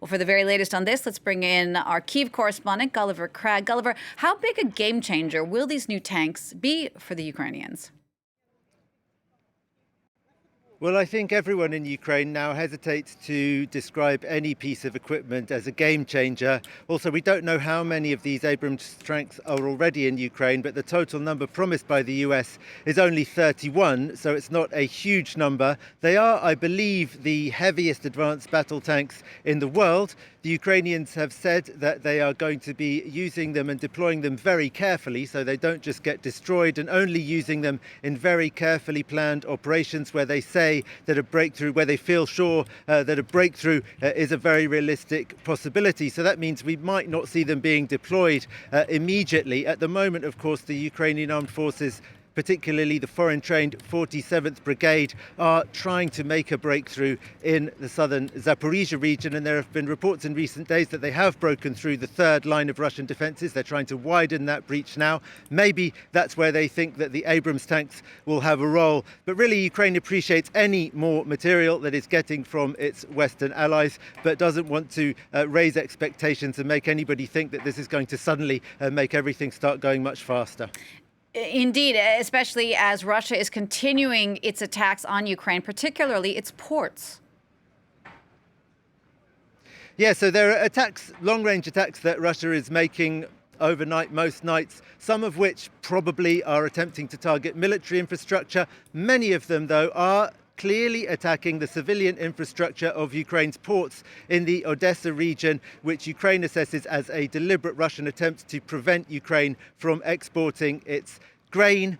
Well, for the very latest on this, let's bring in our Kyiv correspondent, Gulliver Cragg. Gulliver, how big a game changer will these new tanks be for the Ukrainians? Well, I think everyone in Ukraine now hesitates to describe any piece of equipment as a game changer. Also, we don't know how many of these Abrams tanks are already in Ukraine, but the total number promised by the US is only 31, so it's not a huge number. They are, I believe, the heaviest advanced battle tanks in the world. The Ukrainians have said that they are going to be using them and deploying them very carefully, so they don't just get destroyed, and only using them in very carefully planned operations where they say that a breakthrough, where they feel sure that a breakthrough is a very realistic possibility. So that means we might not see them being deployed immediately. At the moment, of course, the Ukrainian armed forces, particularly the foreign-trained 47th Brigade, are trying to make a breakthrough in the southern Zaporizhia region. And there have been reports in recent days that they have broken through the third line of Russian defences. They're trying to widen that breach now. Maybe that's where they think that the Abrams tanks will have a role. But really, Ukraine appreciates any more material that it's getting from its Western allies, but doesn't want to raise expectations and make anybody think that this is going to suddenly make everything start going much faster. Indeed, especially as Russia is continuing its attacks on Ukraine, particularly its ports. Yeah, so there are attacks, long-range attacks that Russia is making overnight, most nights, some of which probably are attempting to target military infrastructure. Many of them, though, are clearly attacking the civilian infrastructure of Ukraine's ports in the Odessa region, which Ukraine assesses as a deliberate Russian attempt to prevent Ukraine from exporting its grain.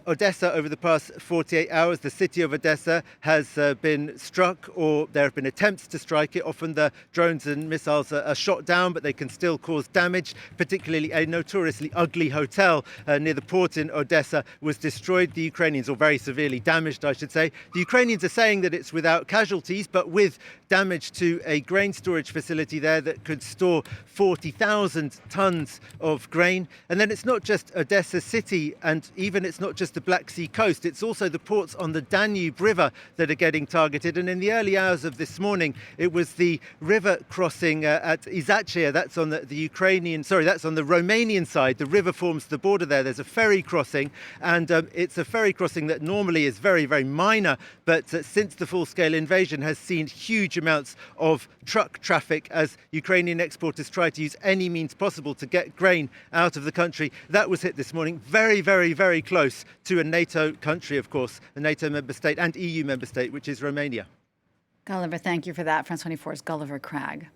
Odessa, over the past 48 hours, the city of Odessa has been struck, or there have been attempts to strike it. Often the drones and missiles are shot down, but they can still cause damage. Particularly a notoriously ugly hotel near the port in Odessa was destroyed. The Ukrainians, or very severely damaged, I should say. The Ukrainians are saying that it's without casualties, but with damage to a grain storage facility there that could store 40,000 tons of grain. And then it's not just Odessa city, and even it's not just the Black Sea coast, it's also the ports on the Danube River that are getting targeted. And in the early hours of this morning, it was the river crossing at Izachia. That's on the Ukrainian, sorry, that's on the Romanian side. The river forms the border there. There's a ferry crossing, and it's a ferry crossing that normally is very, very minor, but since the full-scale invasion has seen huge amounts of truck traffic as Ukrainian exporters try to use any means possible to get grain out of the country. That was hit this morning, very, very close to a NATO country, of course, a NATO member state and EU member state, which is Romania. Gulliver, thank you for that. France 24's Gulliver Cragg.